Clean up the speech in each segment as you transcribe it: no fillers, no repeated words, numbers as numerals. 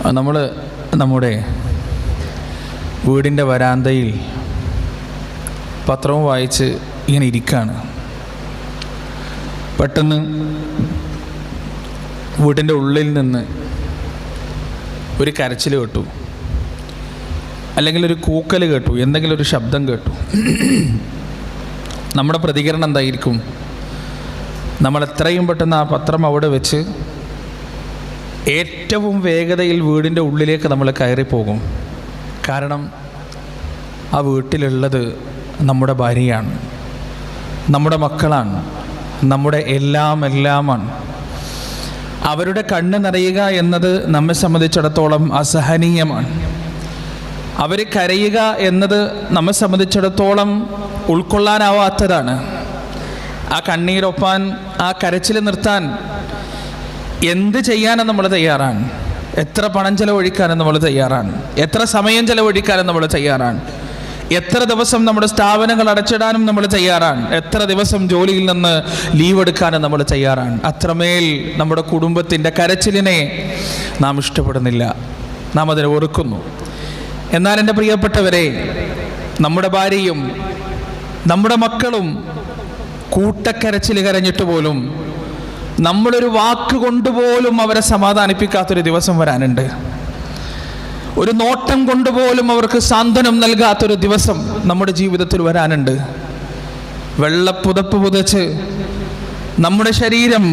നമ്മൾ നമ്മുടെ വീടിൻ്റെ വരാന്തയിൽ പത്രവും വായിച്ച് ഇങ്ങനെ ഇരിക്കുകയാണ്. പെട്ടെന്ന് വീടിൻ്റെ ഉള്ളിൽ നിന്ന് ഒരു കരച്ചിൽ കേട്ടു, അല്ലെങ്കിൽ ഒരു കൂക്കൽ കേട്ടു, എന്തെങ്കിലും ഒരു ശബ്ദം കേട്ടു. നമ്മുടെ പ്രതികരണം എന്തായിരിക്കും? നമ്മൾ എത്രയും പെട്ടെന്ന് ആ പത്രം അവിടെ വെച്ച് ഏറ്റവും വേഗതയിൽ വീടിൻ്റെ ഉള്ളിലേക്ക് നമ്മൾ കയറിപ്പോകും. കാരണം ആ വീട്ടിലുള്ളത് നമ്മുടെ ഭാര്യയാണ്, നമ്മുടെ മക്കളാണ്, നമ്മുടെ എല്ലാമാണ്. അവരുടെ കണ്ണ് നിറയുക എന്നത് നമ്മെ സംബന്ധിച്ചിടത്തോളം അസഹനീയമാണ്. അവർ കരയുക എന്നത് നമ്മെ സംബന്ധിച്ചിടത്തോളം ഉൾക്കൊള്ളാനാവാത്തതാണ്. ആ കണ്ണീരൊപ്പാൻ, ആ കരച്ചിൽ നിർത്താൻ എന്ത് ചെയ്യാനും നമ്മൾ തയ്യാറാണ്. എത്ര പണം ചെലവഴിക്കാനും നമ്മൾ തയ്യാറാണ്. എത്ര സമയം ചെലവഴിക്കാനും നമ്മൾ തയ്യാറാണ്. എത്ര ദിവസം നമ്മുടെ സ്ഥാപനങ്ങൾ അടച്ചിടാനും നമ്മൾ തയ്യാറാണ്. എത്ര ദിവസം ജോലിയിൽ നിന്ന് ലീവ് എടുക്കാനും നമ്മൾ തയ്യാറാണ്. അത്രമേൽ നമ്മുടെ കുടുംബത്തിൻ്റെ കരച്ചിലിനെ നാം ഇഷ്ടപ്പെടുന്നില്ല, നാം അതിനെ വെറുക്കുന്നു. എന്നാൽ എൻ്റെ പ്രിയപ്പെട്ടവരെ, നമ്മുടെ ഭാര്യയും നമ്മുടെ മക്കളും കൂട്ടക്കരച്ചിൽ കരഞ്ഞിട്ട് പോലും നമ്മളൊരു വാക്ക് കൊണ്ടുപോലും അവരെ സമാധാനിപ്പിക്കാത്തൊരു ദിവസം വരാനുണ്ട്. ഒരു നോട്ടം കൊണ്ടുപോലും അവർക്ക് സാന്ത്വനം നൽകാത്തൊരു ദിവസം നമ്മുടെ ജീവിതത്തിൽ വരാനുണ്ട്. വെള്ളപ്പുതപ്പ് പുതച്ച് നമ്മുടെ ശരീരം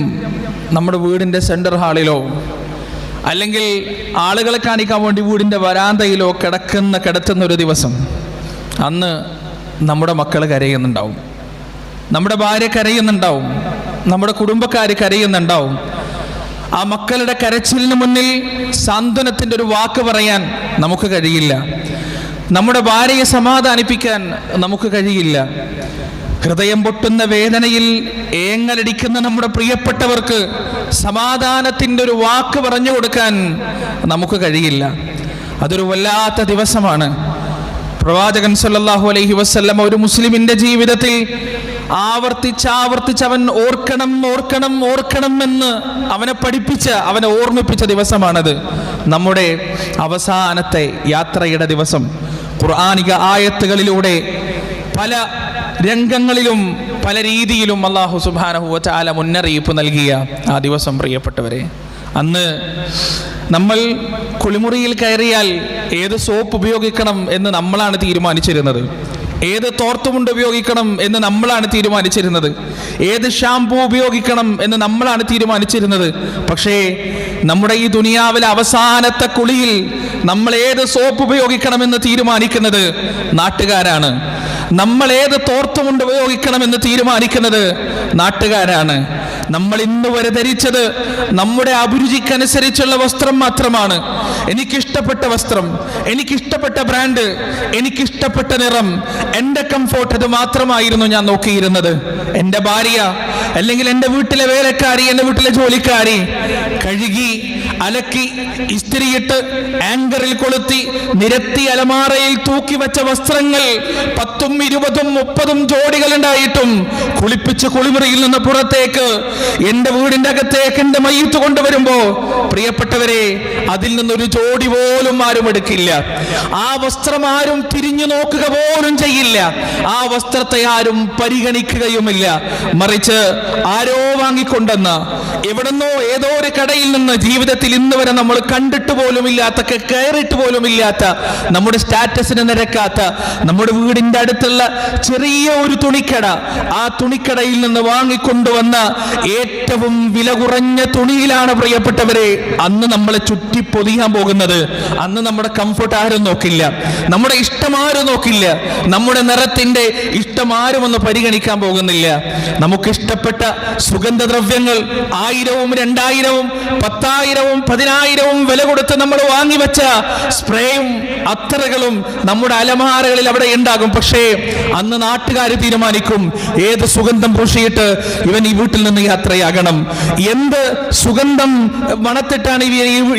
നമ്മുടെ വീടിൻ്റെ സെൻറ്റർ ഹാളിലോ അല്ലെങ്കിൽ ആളുകളെ കാണിക്കാൻ വേണ്ടി വീടിൻ്റെ വരാന്തയിലോ കിടത്തുന്ന ഒരു ദിവസം, അന്ന് നമ്മുടെ മക്കൾ കരയുന്നുണ്ടാവും, നമ്മുടെ ഭാര്യ കരയുന്നുണ്ടാവും, നമ്മുടെ കുടുംബക്കാർ കരയുന്നുണ്ടാവും. ആ മക്കളുടെ കരച്ചിലിന് മുന്നിൽ സാന്ത്വനത്തിൻ്റെ ഒരു വാക്ക് പറയാൻ നമുക്ക് കഴിയില്ല. നമ്മുടെ ഭാര്യയെ സമാധാനിപ്പിക്കാൻ നമുക്ക് കഴിയില്ല. ഹൃദയം പൊട്ടുന്ന വേദനയിൽ ഏങ്ങലടിക്കുന്ന നമ്മുടെ പ്രിയപ്പെട്ടവർക്ക് സമാധാനത്തിൻ്റെ ഒരു വാക്ക് പറഞ്ഞു കൊടുക്കാൻ നമുക്ക് കഴിയില്ല. അതൊരു വല്ലാത്ത ദിവസമാണ്. പ്രവാചകൻ സല്ലല്ലാഹു അലൈഹി വസല്ലം ഒരു മുസ്ലിമിൻ്റെ ജീവിതത്തിൽ ആവർത്തിച്ച് അവൻ ഓർക്കണം എന്ന് അവനെ പഠിപ്പിച്ച, അവനെ ഓർമ്മിപ്പിച്ച ദിവസമാണത്. നമ്മുടെ അവസാനത്തെ യാത്രയുടെ ദിവസം. ഖുർആനിക ആയത്തുകളിലൂടെ പല രംഗങ്ങളിലും പല രീതിയിലും അല്ലാഹു സുബ്ഹാനഹു വ തആല മുന്നറിയിപ്പ് നൽകിയ ആ ദിവസം, പ്രിയപ്പെട്ടവരെ, അന്ന് നമ്മൾ കുളിമുറിയിൽ കയറിയാൽ ഏത് സോപ്പ് ഉപയോഗിക്കണം എന്ന് നമ്മളാണ് തീരുമാനിച്ചിരുന്നത്. ഏത് തോർത്തുമുണ്ട് ഉപയോഗിക്കണം എന്ന് നമ്മളാണ് തീരുമാനിച്ചിരുന്നത്. ഏത് ഷാംപൂ ഉപയോഗിക്കണം എന്ന് നമ്മളാണ് തീരുമാനിച്ചിരുന്നത്. പക്ഷേ നമ്മുടെ ഈ ദുനിയാവിലെ അവസാനത്തെ കുളിയിൽ നമ്മൾ ഏത് സോപ്പ് ഉപയോഗിക്കണമെന്ന് തീരുമാനിക്കുന്നത് നാട്ടുകാരാണ്. നമ്മൾ ഏത് തോർത്തുമുണ്ട് ഉപയോഗിക്കണമെന്ന് തീരുമാനിക്കുന്നത് നാട്ടുകാരാണ്. നമ്മൾ ഇന്ന് വരെ ധരിച്ചത് നമ്മുടെ അഭിരുചിക്കനുസരിച്ചുള്ള വസ്ത്രം മാത്രമാണ്. എനിക്കിഷ്ടപ്പെട്ട വസ്ത്രം, എനിക്കിഷ്ടപ്പെട്ട ബ്രാൻഡ്, എനിക്കിഷ്ടപ്പെട്ട നിറം, എൻ്റെ കംഫോർട്ട്, അത് മാത്രമായിരുന്നു ഞാൻ നോക്കിയിരുന്നത്. എൻ്റെ ഭാര്യ അല്ലെങ്കിൽ എൻ്റെ വീട്ടിലെ വേലക്കാരി, എൻ്റെ വീട്ടിലെ ജോലിക്കാരി കഴുകി അലക്കി ഇസ്തിരിയിട്ട് ആങ്കറിൽ കൊളുത്തി നിരത്തി അലമാറയിൽ തൂക്കി വെച്ച വസ്ത്രങ്ങൾ 10, 20, 30 ജോഡികൾ ഉണ്ടായിട്ടും കുളിപ്പിച്ച് കുളിമുറിയിൽ നിന്ന് പുറത്തേക്ക് എൻ്റെ വീടിൻ്റെ അകത്തേക്ക് എൻ്റെ മയ്യത്ത് കൊണ്ടുവരുമ്പോ, പ്രിയപ്പെട്ടവരെ, അതിൽ നിന്നൊരു ജോഡി പോലും ആരും എടുക്കില്ല. ആ വസ്ത്രം ആരും തിരിഞ്ഞു നോക്കുക പോലും ചെയ്യില്ല. ആ വസ്ത്രത്തെ ആരും പരിഗണിക്കുകയുമില്ല. മറിച്ച് ആരോ വാങ്ങിക്കൊണ്ടെന്ന്, എവിടെന്നോ ഏതോ ഒരു കടയിൽ നിന്ന്, ജീവിതത്തിൽ ഇന്ന് വരെ നമ്മൾ കണ്ടിട്ട് പോലും ഇല്ലാത്ത, കയറിയിട്ട് പോലും ഇല്ലാത്ത, നമ്മുടെ സ്റ്റാറ്റസിന് നിരക്കാത്ത, നമ്മുടെ വീടിൻ്റെ അടുത്തുള്ള ചെറിയ ഒരു തുണിക്കട, ആ തുണിക്കടയിൽ നിന്ന് വാങ്ങിക്കൊണ്ടുവന്ന ഏറ്റവും വില കുറഞ്ഞ തുണിയിലാണ്, പ്രിയപ്പെട്ടവരെ, അന്ന് നമ്മളെ ചുറ്റി പൊതിയാൻ പോകുന്നത്. അന്ന് നമ്മുടെ കംഫർട്ട് ആരും നോക്കില്ല, നമ്മുടെ ഇഷ്ടം ആരും നോക്കില്ല, നമ്മുടെ നിറത്തിന്റെ ഇഷ്ടം ആരും ഒന്ന് പരിഗണിക്കാൻ പോകുന്നില്ല. നമുക്ക് ഇഷ്ടപ്പെട്ട സുഗന്ധദ്രവ്യങ്ങൾ 1000, 2000, 10,000, 10,000 വില കൊടുത്ത് നമ്മൾ വാങ്ങിവെച്ച സ്പ്രേയും അത്തറുകളും നമ്മുടെ അലമാരകളിൽ അവിടെ ഉണ്ടാകും. പക്ഷേ അന്ന് നാട്ടുകാർ തീരുമാനിക്കും ഏത് സുഗന്ധം പൂശിയിട്ട് ഇവൻ ഈ വീട്ടിൽ നിന്ന് യാത്ര യാത്രയാകണം. എന്ത് സുഗന്ധം മണത്തിട്ടാണ്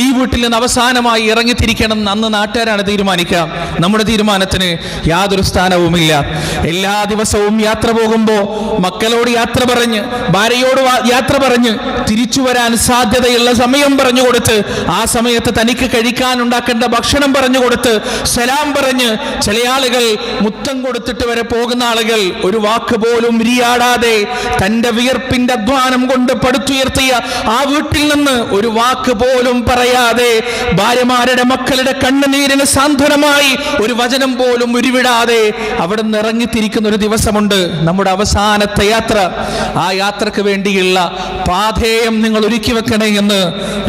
ഈ വീട്ടിൽ നിന്ന് അവസാനമായി ഇറങ്ങിത്തിരിക്കണം അന്ന് നാട്ടുകാരാണ് തീരുമാനിക്കുക. നമ്മുടെ തീരുമാനത്തിന് യാതൊരു സ്ഥാനവുമില്ല. എല്ലാ ദിവസവും യാത്ര പോകുമ്പോൾ മക്കളോട് യാത്ര പറഞ്ഞ്, ഭാര്യയോട് യാത്ര പറഞ്ഞ്, തിരിച്ചു വരാൻ സാധ്യതയുള്ള സമയം പറഞ്ഞു കൊടുത്ത്, ആ സമയത്ത് തനിക്ക് കഴിക്കാൻ ഉണ്ടാക്കേണ്ട ഭക്ഷണം പറഞ്ഞു കൊടുത്ത്, സലാം പറഞ്ഞ്, ചില ആളുകൾ മുത്തം കൊടുത്തിട്ട് വരെ പോകുന്ന ആളുകൾ, ഒരു വാക്ക് പോലും ഉരിയാടാതെ തന്റെ വിയർപ്പിന്റെ അധ്വാനം കൊണ്ട് പടുത്തുയർത്തിയ ആ വീട്ടിൽ നിന്ന് ഒരു വാക്ക് പോലും പറയാതെ, ഭാര്യമാരുടെ മക്കളുടെ കണ്ണുനീരിന് സാന്ത്വനമായി ഒരു വചനം പോലും ഉരുവിടാതെ അവിടെ നിന്ന് ഇറങ്ങിത്തിരിക്കുന്ന ഒരു ദിവസമുണ്ട്, നമ്മുടെ അവസാനത്തെ യാത്ര. ആ യാത്രക്ക് വേണ്ടിയുള്ള പാഥേയം നിങ്ങൾ ഒരുക്കി വെക്കണേ എന്ന്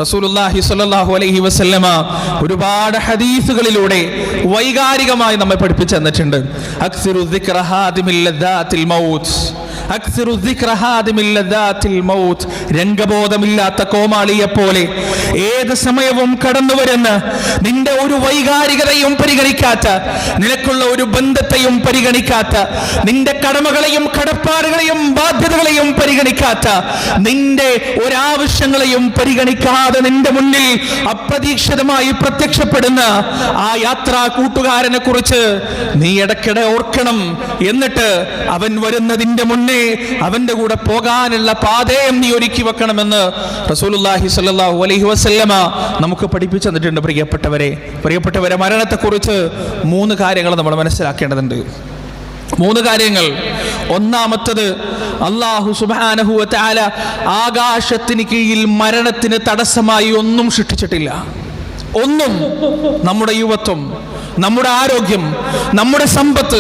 റസൂലുള്ളാഹി സ്വല്ലല്ലാഹു അലൈഹി വസല്ലമ ഒരുപാട് ഹദീസുകളിലൂടെ വൈകാരികമായി നമ്മെ പഠിപ്പിച്ചു തന്നിട്ടുണ്ട്. അക്സിറു ദിക്റ ഹാദിമിൽ ലദ്ദാത്തിൽ മൗത്ത്, അക്സിറു ദിക്റ ഹാദിമിൽ ലദ്ദാത്തിൽ മൗത്ത്. രംഗബോധമില്ലാത്ത കോമാളിയെ പോലെ ഏത് സമയവും കടന്നു വരുന്ന, നിന്റെ ഒരു വൈകാരികതയും പരിഗണിക്കാത്ത, നിനക്കുള്ള ഒരു ബന്ധത്തെയും പരിഗണിക്കാത്ത, നിന്റെ കടമകളെയും കടപ്പാടുകളെയും ബാധ്യതകളെയും പരിഗണിക്കാത്ത, നിന്റെ ഒരാവശ്യങ്ങളെയും പരിഗണിക്കാതെ നിന്റെ മുന്നിൽ അപ്രതീക്ഷിതമായി പ്രത്യക്ഷപ്പെടുന്ന ആ യാത്രാ കൂട്ടുകാരനെ കുറിച്ച് നീ ഇടയ്ക്കിടെ ഓർക്കണം. എന്നിട്ട് അവൻ വരുന്നതിന്റെ മുന്നേ അവന്റെ കൂടെ പോകാനുള്ള പാതയും നീ ഒരുക്കി വെക്കണമെന്ന് റസൂലുള്ളാഹി സ്വല്ലല്ലാഹു അലൈഹി വസല്ലമ നമുക്ക് പഠിപ്പിച്ചു തന്നിട്ടുണ്ട്. പ്രിയപ്പെട്ടവരെ, മരണത്തെക്കുറിച്ച് 3 കാര്യങ്ങൾ നമ്മൾ മനസ്സിലാക്കേണ്ടതുണ്ട്. 3 കാര്യങ്ങൾ. ഒന്നാമത്തത്, അല്ലാഹു സുബ്ഹാനഹു വ തആല ആകാശത്തിന് കീഴിൽ മരണത്തിന് തടസ്സമായി ഒന്നും സൃഷ്ടിച്ചിട്ടില്ല. ഒന്നും. നമ്മുടെ യുവത്വം, നമ്മുടെ ആരോഗ്യം, നമ്മുടെ സമ്പത്ത്,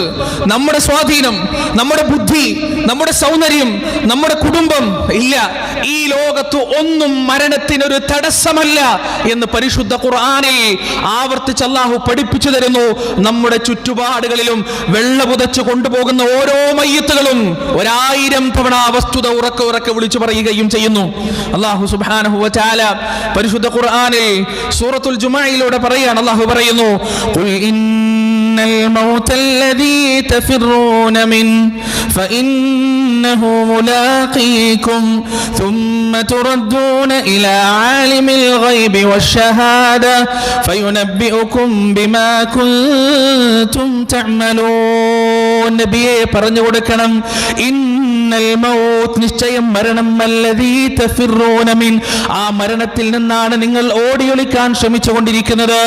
നമ്മുടെ സ്വാധീനം, നമ്മുടെ ബുദ്ധി, നമ്മുടെ സൗന്ദര്യം, നമ്മുടെ കുടുംബം, ഇല്ല, ഈ ലോകത്ത് ഒന്നും മരണത്തിനൊരു തടസ്സമല്ല എന്ന് പരിശുദ്ധ ഖുർആനിൽ ആവർത്തിച്ച് അല്ലാഹു പഠിപ്പിച്ചു തരുന്നു. നമ്മുടെ ചുറ്റുപാടുകളിലും വെള്ള പുതച്ചു കൊണ്ടുപോകുന്ന ഓരോ മയ്യത്തുകളും 1000 തവണ ആ വസ്തുത ഉറക്കെ വിളിച്ചു പറയുകയും ചെയ്യുന്നു. അല്ലാഹു സുബ്ഹാനഹു വ തആല പരിശുദ്ധ ഖുർആനിൽ സൂറത്തുൽ ജുമുഅയിലൂടെ പറയാണ്, അല്ലാഹു പറയുന്നു, ഖുൽ ഇന്നൽ മൗതല്ലദീ തഫിറൂന മിൻ ഫഇന്നഹു മുലാഖീകും ثم تردون إلى عالم الغيب والشهادة فينبئكم بما كنتم تعملون. നബിയെ പറഞ്ഞു കൊടുക്കണം, ഇന്നൽ മൗത്ത്, നിശ്ചയം മരണം, അല്ലദീ തഫിറൂന മിൻ, ആ മരണത്തിൽ നിന്നാണ് നിങ്ങൾ ഓടിയൊളിക്കാൻ ശ്രമിച്ചുകൊണ്ടിരിക്കുന്നത്,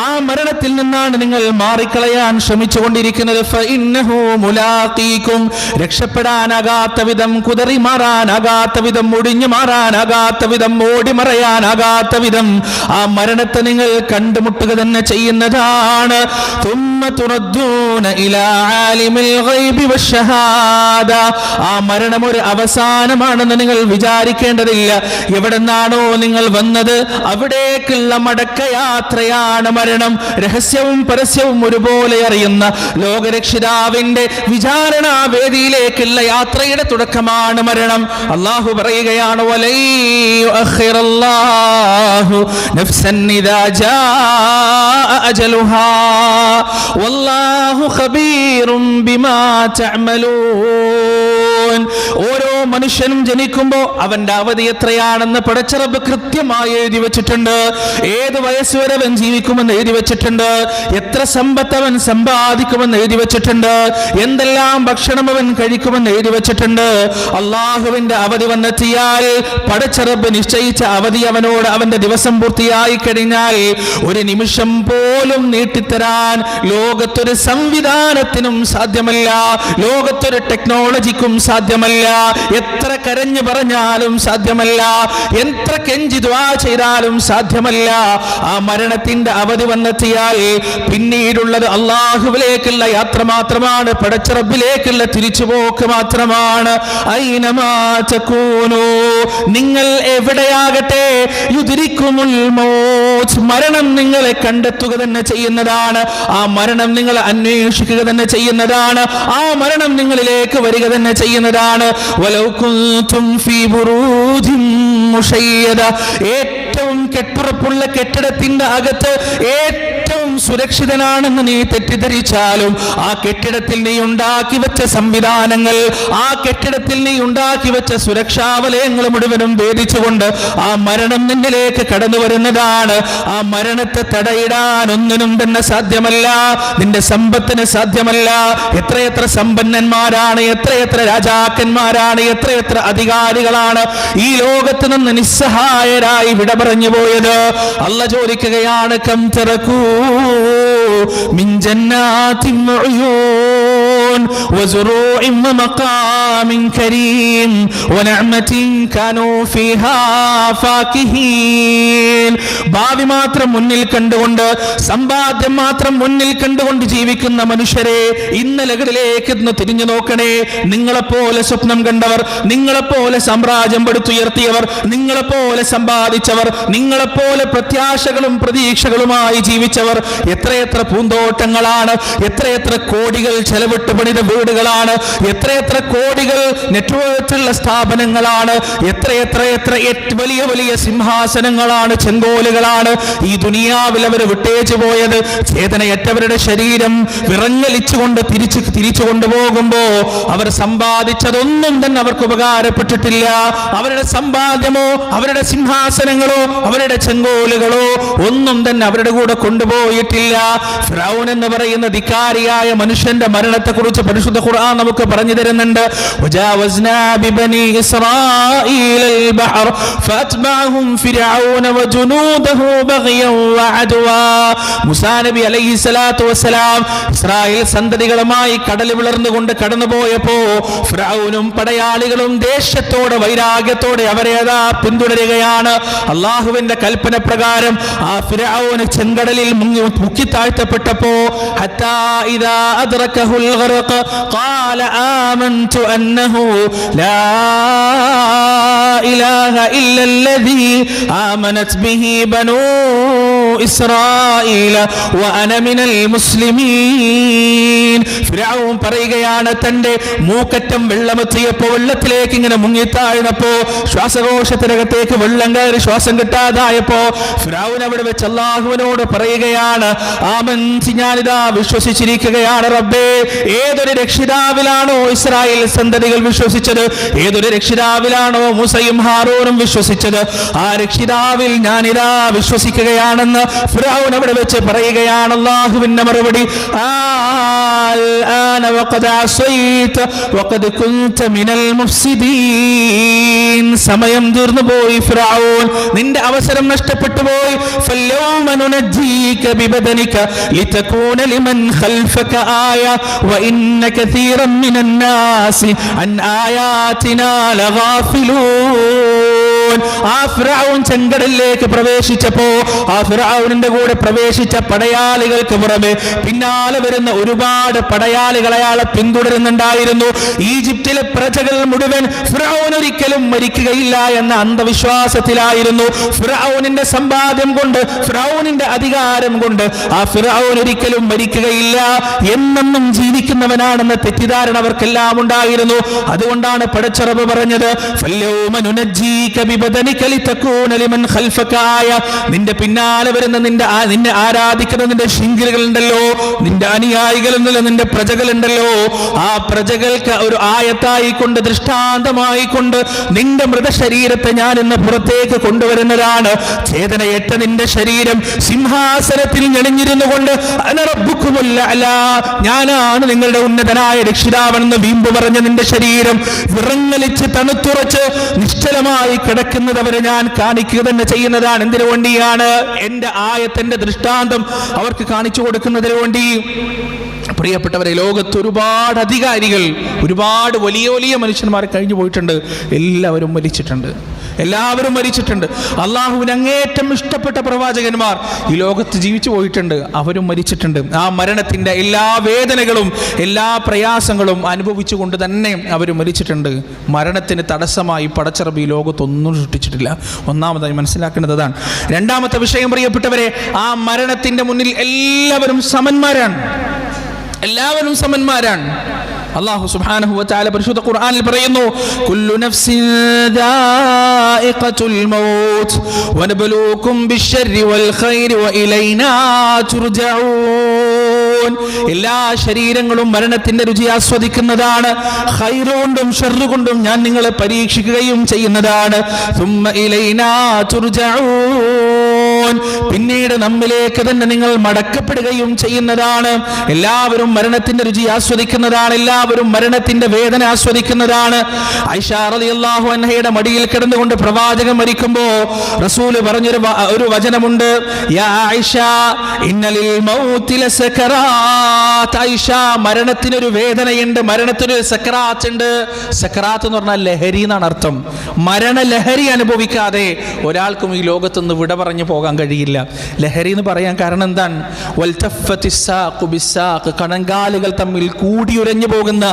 ആ മരണത്തിൽ നിന്നാണ് നിങ്ങൾ മാറിക്കളയാൻ ശ്രമിച്ചുകൊണ്ടിരിക്കുന്നത്. ഫഇന്നഹു മുലാഖീകും, രക്ഷപ്പെടാനാകാത്ത വിധം, കുതറി മാറാനാകാത്ത വിധം, ഒടിഞ്ഞു മാറാനാകാത്ത വിധം, ഓടിമറയാനാകാത്ത വിധം ആ മരണത്തെ നിങ്ങൾ കണ്ടുമുട്ടുക തന്നെ ചെയ്യുന്നതാണ്. തുമ്മ തുറദ്ദൂന ഇലാ ആലിമിൽ ഗൈബി വശഹാദ, ആ മരണം ഒരു അവസാനമാണെന്ന് നിങ്ങൾ വിചാരിക്കേണ്ടതില്ല. എവിടെ നിന്നാണോ നിങ്ങൾ വന്നത് അവിടേക്കുള്ള മടക്കയാത്രയാണ് മരണം. രഹസ്യവും പരസ്യവും ഒരുപോലെ അറിയുന്ന ലോകരക്ഷിതാവിന്റെ വിചാരണാ വേദിയിലേക്കുള്ള യാത്രയുടെ തുടക്കമാണ് മരണം. അല്ലാഹു പറയുകയാണ്, വലൈ യുഅഖിറല്ലാഹു നഫ്സൻ ഇദാ ജാഅ അജലുഹാ വല്ലാഹു ഖബീറും ബിമാ തഅമലൂൻ. ഓരോ മനുഷ്യനും ജനിക്കുമ്പോൾ അവന്റെ അവധി എത്രയാണെന്ന് പടച്ച റബ്ബ് കൃത്യമായി എഴുതി വെച്ചിട്ടുണ്ട്. ഏത് വയസ്സുവരെ അവൻ ജീവിക്കുമെന്ന് എഴുതി വെച്ചിട്ടുണ്ട്. എത്ര സമ്പത്ത് അവൻ സമ്പാദിക്കുമെന്ന് എഴുതി വെച്ചിട്ടുണ്ട്. എന്തെല്ലാം ഭക്ഷണം അവൻ കഴിക്കുമെന്ന് എഴുതി വെച്ചിട്ടുണ്ട്. അള്ളാഹുവിന്റെ അവധി വന്നെത്തിയാൽ പടച്ച റബ്ബ് നിശ്ചയിച്ച അവധി അവനോട് അവന്റെ ദിവസം പൂർത്തിയായി കഴിഞ്ഞാൽ ഒരു നിമിഷം പോലും നീട്ടിത്തരാൻ ലോകത്തൊരു സംവിധാനത്തിനും സാധ്യമല്ല, ലോകത്തൊരു ടെക്നോളജിക്കും സാധ്യമല്ല. എത്ര കരഞ്ഞു പറഞ്ഞാലും സാധ്യമല്ല, എത്ര കെഞ്ചി ദുആ ചെയ്താലും സാധ്യമല്ല. ആ മരണത്തിന്റെ അവധി വന്നെത്തിയാൽ പിന്നീടുള്ളത് അള്ളാഹുവിലേക്കുള്ള യാത്ര മാത്രമാണ്, പടച്ച റബ്ബിലേക്കുള്ള തിരിച്ചുപോക്ക് മാത്രമാണ്. ഐനമാ തകൂനു, നിങ്ങൾ എവിടെയാകട്ടെ, യുദ്രിക്കുമുൽ മൗത്ത്, മരണം നിങ്ങളെ കണ്ടെത്തുക തന്നെ ചെയ്യുന്നതാണ്. ആ മരണം നിങ്ങളെ അന്വേഷിക്കുക തന്നെ ചെയ്യുന്നതാണ്. ആ മരണം നിങ്ങളിലേക്ക് വരിക തന്നെ ചെയ്യുന്നതാണ്. വലൗ കുൻതും ഫീ ബുറൂജിൻ മുശയ്യദ, ഏറ്റവും കെട്ടുറപ്പുള്ള കെട്ടിടത്തിന്റെ അകത്ത് ഏറ്റവും സുരക്ഷിതനാണെന്ന് നീ തെറ്റിദ്ധരിച്ചാലും ആ കെട്ടിടത്തിൽ നീ ഉണ്ടാക്കി വെച്ച സംവിധാനങ്ങൾ, ആ കെട്ടിടത്തിൽ നീ ഉണ്ടാക്കി വെച്ച സുരക്ഷാ വലയങ്ങൾ മുഴുവനും ഭേദിച്ചുകൊണ്ട് ആ മരണം നിന്നിലേക്ക് കടന്നു വരുന്നതാണ്. ആ മരണത്തെ തടയിടാൻ ഒന്നിനും തന്നെ സാധ്യമല്ല. നിന്റെ സമ്പത്തിന് സാധ്യമല്ല. എത്രയെത്ര സമ്പന്നന്മാരാണ്, എത്രയെത്ര രാജാക്കന്മാരാണ്, എത്രയെത്ര അധികാരികളാണ് ഈ ലോകത്ത് നിന്ന് നിസ്സഹായരായി വിട പറഞ്ഞു പോയത്. അല്ലാഹു ചോദിക്കുകയാണ്, കം തറകൂ മിൻ ജന്നാതിൻ ഉയൂൻ വസുറൂഇൻ വമഖാമിൻ കരീം വനഅമതിൻ കാനൂ ഫീഹാ ഫാകിഹീൻ. ഭാവി മാത്രം മുന്നിൽ കണ്ടുകൊണ്ട്, സമ്പാദ്യം മാത്രം മുന്നിൽ കണ്ടുകൊണ്ട് ജീവിക്കുന്ന മനുഷ്യരെ, ഇന്നലകളിലേക്ക് തിരിഞ്ഞു നോക്കണേ. നിങ്ങളെപ്പോലെ സ്വപ്നം കണ്ടവർ, നിങ്ങളെപ്പോലെ സാമ്രാജ്യം പടുത്തുയർത്തിയവർ, നിങ്ങളെപ്പോലെ സമ്പാദിച്ചവർ, നിങ്ങളെപ്പോലെ പ്രത്യാശകളും പ്രതീക്ഷകളുമായി ജീവിച്ചവർ എത്രയെത്ര പൂന്തോട്ടങ്ങളാണ്, എത്രയെത്ര കോടികൾ ചെലവിട്ട് പണിത വീടുകളാണ്, എത്രയെത്ര കോടികൾ നെറ്റ്വർക്കുള്ള സ്ഥാപനങ്ങളാണ്, എത്രയെത്ര വലിയ വലിയ സിംഹാസനങ്ങളാണ്, ചെങ്കോലുകളാണ് ഈ ദുനിയാവിൽ അവർ വിട്ടേച്ചു പോയത്. ചേതനയറ്റവരുടെ ശരീരം വിറങ്ങലിച്ചുകൊണ്ട് തിരിച്ചു കൊണ്ടുപോകുമ്പോ അവർ സമ്പാദിച്ചതൊന്നും തന്നെ അവർക്ക് ഉപകാരപ്പെട്ടിട്ടില്ല. അവരുടെ സമ്പാദ്യമോ അവരുടെ സിംഹാസനങ്ങളോ അവരുടെ ചെങ്കോലുകളോ ഒന്നും തന്നെ അവരുടെ കൂടെ കൊണ്ടുപോയിട്ടില്ല. ഫിറഔൻ എന്ന് പറയുന്ന ധിക്കാരിയായ മനുഷ്യന്റെ മരണത്തെ കുറിച്ച് പരിശുദ്ധ ഖുർആൻ നമുക്ക് പറഞ്ഞു തരുന്നുണ്ട്. വജാവസ്നാ ബിബനി ഇസ്രായീൽ البحر فاتبعهم فرعون وجنوده بغيا وعدوا. മൂസാ നബി അലൈഹിസ്സലാത്തു വസ്സലാം ഇസ്രായേൽ സന്തതികളുമായി കടൽ വിളർന്നുകൊണ്ട് കടന്നുപോയപ്പോ ഫിറഔനും പടയാളികളും ദേഷ്യത്തോടെ വൈരാഗ്യത്തോടെ അവരെ പിന്തുടരുകയാണ്. അള്ളാഹുവിന്റെ കൽപ്പന പ്രകാരം ആ ഫിറഔന് ചെങ്കടലിൽ മുക്കി താഴ്ത്തപ്പെട്ടപ്പോ ഹത്താ ഇദാ അദ്റകഹുൽ ഗർഖ് ഖാല ആമൻതു അന്നഹു ലാ ഇലാഹ ഇല്ലല്ലദീ ആമനത് ബിഹി ബനൂ ഇസ്രായീല വഅന മിനൽ മുസ്ലിമീൻ. ഫിറഔൻ പറയുകയാണ്, തന്റെ മൂക്കറ്റം വെള്ളമെത്തിയപ്പോ, വെള്ളത്തിലേക്ക് ഇങ്ങനെ മുങ്ങിത്താഴ്ന്നപ്പോ, ശ്വാസകോശത്തിനകത്തേക്ക് വെള്ളം കയറി ശ്വാസം കിട്ടാതായപ്പോ ഫിറഔൻ അവിടെ വെച്ച് അല്ലാഹുവിനോട് പറയുകയാണ്, ആമൻതു, ഞാനിതാ വിശ്വസിച്ചിരിക്കുകയാണ് റബ്ബേ. ഏതൊരു രക്ഷിതാവിലാണോ ഇസ്രായേൽ സന്തതികൾ വിശ്വസിച്ചത്, ഏതൊരു രക്ഷിതാവിലാണോ മൂസയും ഹാറൂനും വിശ്വസിച്ചത്, ആ രക്ഷിതാവിൽ ഞാനിതാ വിശ്വസിക്കുകയാണെന്ന് ഫിറഔൻ അവിടെ വെച്ച് പറയുകയാണ്. അല്ലാഹുവിന്റെ മറുപടി, الآن وقد عصيت وقد كنت من المفسدين. സമയം തീർന്നു പോയി ഫിറഔൻ, നിന്റെ അവസരം നഷ്ടപ്പെട്ടു പോയി. فاليوم ننجيك ببدنك لتكون لمن خلفك آية وإن كثيرا من الناس عن آياتنا لغافلون. ആ ഫിറഔൻ ചെങ്കടലിലേക്ക് പ്രവേശിച്ചപ്പോ ആ ഫിറഔനിന്റെ കൂടെ പ്രവേശിച്ച പടയാളികൾക്ക് പുറമെ പിന്നാലെ വരുന്ന ഒരുപാട് പടയാളികൾ അയാളെ പിന്തുടരുന്നുണ്ടായിരുന്നു. ഈജിപ്തിലെ പ്രജകൾ മുഴുവൻ ഫിറഔൻ ഒരിക്കലും മരിക്കുകയില്ല എന്ന അന്ധവിശ്വാസത്തിലായിരുന്നു. ഫിറഔനിന്റെ സമ്പാദ്യം കൊണ്ട്, ഫിറഔനിന്റെ അധികാരം കൊണ്ട് ആ ഫിറഔൻ ഒരിക്കലും മരിക്കുകയില്ല, എന്നെന്നും ജീവിക്കുന്നവനാണെന്ന തെറ്റിദ്ധാരണ അവർക്കെല്ലാം ഉണ്ടായിരുന്നു. അതുകൊണ്ടാണ് പടച്ച റബ്ബ് പറഞ്ഞത്, ഫല്യൗമ നുനജ്ജീക ബിബദനിക ലിതകൂന ലിമൻ ഖൽഫക ആയ. നിന്റെ പിന്നാലെ വരുന്ന നിന്നെ ആരാധിക്കുന്ന നിന്റെ ശിങ്കിലുകൾ ഉണ്ടല്ലോ, നിന്റെ അനുയായികളുണ്ടല്ലോ, നിന്റെ പ്രജകളുണ്ടല്ലോ, ആ പ്രജകൾക്ക് ഒരു ആയത്തായിക്കൊണ്ട്, ദൃഷ്ടാന്തമായിക്കൊണ്ട് നിന്റെ മൃതശരീരത്തെ ഞാൻ ഇന്ന് പുറത്തേക്ക് കൊണ്ടുവരുന്നതാണ്. ചേതനയേറ്റ നിന്റെ ശരീരം സിംഹാസനത്തിൽ ഞെളിഞ്ഞിരുന്നു കൊണ്ട് ഞാനാണ് നിങ്ങളുടെ ഉന്നതനായ രക്ഷിതാവെന്ന് വീമ്പ് പറഞ്ഞ നിന്റെ ശരീരം വിറങ്ങലിച്ച് തണുത്തുറച്ച് നിശ്ചലമായി കിടക്കുന്നവരെ ഞാൻ കാണിക്കുക തന്നെ ചെയ്യുന്നതാണ്. എന്തിനു വേണ്ടിയാണ്? എന്റെ ആയത്തിന്റെ ദൃഷ്ടാന്തം അവർക്ക് കാണിച്ചു കൊടുക്കുന്നതിന് വേണ്ടി. പ്രിയപ്പെട്ടവരെ, ലോകത്ത് ഒരുപാട് അധികാരികൾ, ഒരുപാട് വലിയ വലിയ മനുഷ്യന്മാർ കഴിഞ്ഞു പോയിട്ടുണ്ട്. എല്ലാവരും മരിച്ചിട്ടുണ്ട്. അള്ളാഹുവിന് അങ്ങേറ്റം ഇഷ്ടപ്പെട്ട പ്രവാചകന്മാർ ഈ ലോകത്ത് ജീവിച്ചു പോയിട്ടുണ്ട്. അവരും മരിച്ചിട്ടുണ്ട്. ആ മരണത്തിന്റെ എല്ലാ വേദനകളും എല്ലാ പ്രയാസങ്ങളും അനുഭവിച്ചുകൊണ്ട് തന്നെ അവർ മരിച്ചിട്ടുണ്ട്. മരണത്തിന് തടസ്സമായി പടച്ച റബ്ബ് ഈ ലോകത്തൊന്നും സൃഷ്ടിച്ചിട്ടില്ല. ഒന്നാമതായി മനസ്സിലാക്കേണ്ടത് അതാണ്. രണ്ടാമത്തെ വിഷയം, പ്രിയപ്പെട്ടവരെ, ആ മരണത്തിന്റെ മുന്നിൽ എല്ലാവരും സമന്മാരാണ്. അല്ലാഹു സുബ്ഹാനഹു വ തആല പരിശുദ്ധ ഖുർആനിൽ പറയുന്നു, കുല്ലു നഫ്സിൻ ദാഇഖത്തുൽ മൗത്ത് വനബ്ലൂകും ബിശ്ശർരി വൽ ഖൈരി വഇലൈനാ തുർജഊൻ. എല്ലാ ശരീരങ്ങളും മരണത്തിന്റെ രുചി ആസ്വദിക്കുന്നതാണ്. ഖൈറ് കൊണ്ടും ഷർറ് കൊണ്ടും ഞാൻ നിങ്ങളെ പരീക്ഷിക്കുകയും ചെയ്യുന്നതാണ്. സുമ്മ ഇലൈനാ തുർജഊൻ. പിന്നീട് നമ്മിലേക്ക് തന്നെ നിങ്ങൾ മടക്കപ്പെടുകയും ചെയ്യുന്നതാണ്. എല്ലാവരും മരണത്തിന്റെ രുചി ആസ്വദിക്കുന്നതാണ്. എല്ലാവരും മരണത്തിന്റെ വേദന ആസ്വദിക്കുന്നതാണ്. ആയിഷ റളിയല്ലാഹു അൻഹയുടെ മടിയിൽ കിടന്നുകൊണ്ട് പ്രവാചകൻ മരിക്കുമ്പോ റസൂൽ പറഞ്ഞൊരു വചനമുണ്ട്, യാ ആയിഷ ഇന്നലിൽ മൗതി ലസകറാത്ത്. ആയിഷ, മരണത്തിനൊരു വേദനയുണ്ട്, മരണത്തിനൊരു സക്കറാത്ത് ഉണ്ട്. സക്കറാത്ത് എന്ന് പറഞ്ഞാൽ ലഹരി എന്നാണ് അർത്ഥം. മരണലഹരി അനുഭവിക്കാതെ ഒരാൾക്കും ഈ ലോകത്തുനിന്ന് വിട പറഞ്ഞു പോകാൻ കഴിയില്ല. ലഹരി എന്ന് പറയാൻ കാരണം എന്താണ്? കണങ്കാലുകൾ തമ്മിൽ കൂടിയുരഞ്ഞു പോകുന്ന,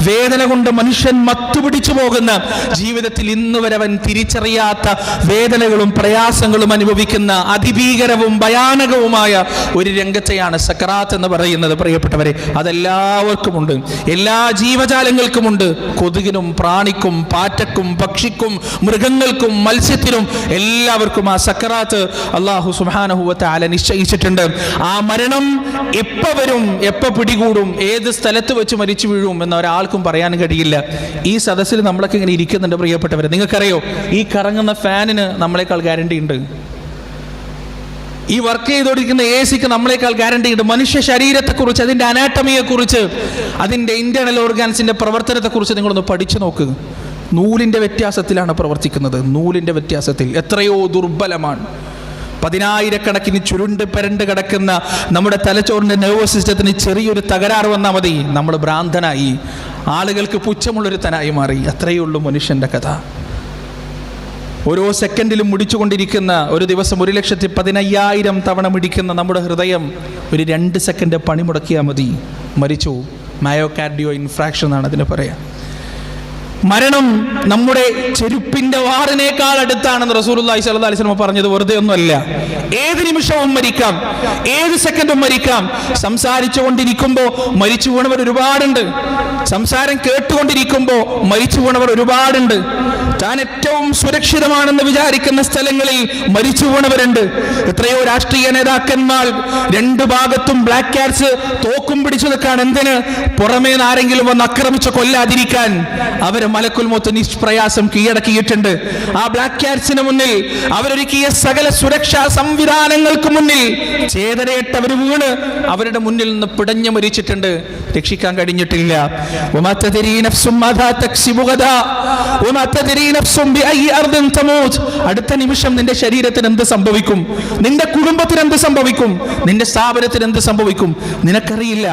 വേദന കൊണ്ട് മനുഷ്യൻ മത്തുപിടിച്ചു പോകുന്ന, ജീവിതത്തിൽ ഇന്ന് വരെ അവൻ തിരിച്ചറിയാത്ത വേദനകളും പ്രയാസങ്ങളും അനുഭവിക്കുന്ന അതിഭീകരവും ഭയാനകവുമായ ഒരു രംഗത്തെയാണ് സക്കറാത്ത് എന്ന് പറയുന്നത്. പ്രിയപ്പെട്ടവരെ, അതെല്ലാവർക്കുമുണ്ട്, എല്ലാ ജീവജാലങ്ങൾക്കുമുണ്ട്. കൊതുകിനും പ്രാണിക്കും പാറ്റക്കും പക്ഷിക്കും മൃഗങ്ങൾക്കും മത്സ്യത്തിനും എല്ലാവർക്കും ആ സക്കറാത്ത് അല്ലാഹു സുബ്ഹാനഹു വ തആല നിശ്ചയിച്ചിട്ടുണ്ട്. ആ മരണം എപ്പോ വരും, എപ്പോ പിടികൂടും, ഏത് സ്ഥലത്ത് വെച്ച് മരിച്ചു വീഴും എന്ന് ഒരാൾക്കും പറയാൻ കഴിയില്ല. ഈ സദസ്സിൽ നമ്മളൊക്കെ ഇങ്ങനെ ഇരിക്കുന്നുണ്ട് പ്രിയപ്പെട്ടവരെ. നിങ്ങൾക്കറിയോ, ഈ കറങ്ങുന്ന ഫാനിന് നമ്മളെക്കാൾ ഗ്യാരണ്ടി ഉണ്ട്. ഈ വർക്ക് ചെയ്തുകൊണ്ടിരിക്കുന്ന AC-ക്ക് നമ്മളെക്കാൾ ഗ്യാരണ്ടി ഉണ്ട്. മനുഷ്യ ശരീരത്തെക്കുറിച്ച്, അതിൻ്റെ അനാട്ടമിയെക്കുറിച്ച്, അതിൻ്റെ ഇന്റേണൽ ഓർഗാൻസിൻ്റെ പ്രവർത്തനത്തെക്കുറിച്ച് നിങ്ങളൊന്ന് പഠിച്ചു നോക്കുക. നൂലിൻ്റെ വ്യത്യാസത്തിലാണ് പ്രവർത്തിക്കുന്നത്. നൂലിൻ്റെ വ്യത്യാസത്തിൽ എത്രയോ ദുർബലമാണ്. 10,000-കണക്കിന് ചുരുണ്ട് പരണ്ട് കിടക്കുന്ന നമ്മുടെ തലച്ചോറിൻ്റെ നെർവസ് സിസ്റ്റത്തിന് ചെറിയൊരു തകരാറ് വന്നാൽ മതി, നമ്മൾ ഭ്രാന്തനായി, ആളുകൾക്ക് പുച്ഛമുള്ളൊരുത്തനായി മാറി. അത്രയേ ഉള്ളൂ മനുഷ്യൻ്റെ കഥ. ഓരോ സെക്കൻഡിലും മിടിച്ചുകൊണ്ടിരിക്കുന്ന, ഒരു ദിവസം 1,15,000 തവണ മിടിക്കുന്ന നമ്മുടെ ഹൃദയം ഒരു 2 സെക്കൻഡ് പണി മുടക്കിയാൽ മതി, മരിച്ചു. മയോകാർഡിയോ ഇൻഫ്രാക്ഷൻ എന്നാണ് അതിന് പറയാം. മരണം നമ്മുടെ ചെരുപ്പിന്റെ വാറിനേക്കാൾ അടുത്താണെന്ന് റസൂലുള്ളാഹി സ്വല്ലല്ലാഹി അലൈഹി വസല്ലം പറഞ്ഞത് വെറുതെ ഒന്നുമല്ല. ഏത് നിമിഷവും മരിക്കാം, ഏത് സെക്കൻഡും മരിക്കാം. സംസാരിച്ചുകൊണ്ടിരിക്കുമ്പോൾ മരിച്ചു വീണവർ ഒരുപാടുണ്ട്. സംസാരം കേട്ടുകൊണ്ടിരിക്കുമ്പോൾ മരിച്ചു വീണവർ ഒരുപാടുണ്ട്. താൻ ഏറ്റവും സുരക്ഷിതമാണെന്ന് വിചാരിക്കുന്ന സ്ഥലങ്ങളിൽ മരിച്ചു വീണവരുണ്ട്. എത്രയോ രാഷ്ട്രീയ നേതാക്കന്മാർ 2 ഭാഗത്തും ബ്ലാക്ക് ക്യാറ്റ്സ് തോക്കും പിടിച്ചു നിൽക്കാൻ. എന്തിന്? പുറമേ നിന്ന് ആരെങ്കിലും വന്ന് ആക്രമിച്ച് കൊല്ലാതിരിക്കാൻ. അവരെ മലക്കുൽ മൗത്ത് നിഷ്പ്രയാസം കീഴടക്കിയിട്ടുണ്ട്. ആ ബ്ലാക്ക് ക്യാറ്റ്സിന് മുന്നിൽ അവരൊരുക്കിയ സകല സുരക്ഷാ സംവിധാനങ്ങൾക്ക് മുന്നിൽ ചേതനയേറ്റവർ വീണ് അവരുടെ മുന്നിൽ നിന്ന് പിടഞ്ഞു മരിച്ചിട്ടുണ്ട്. രക്ഷിക്കാൻ കഴിഞ്ഞിട്ടില്ല. അടുത്ത നിമിഷം നിന്റെ ശരീരത്തിന് എന്ത് സംഭവിക്കും, നിന്റെ കുടുംബത്തിന് എന്ത് സംഭവിക്കും, നിന്റെ സ്ഥാപനത്തിന് എന്ത് സംഭവിക്കും, നിനക്കറിയില്ല.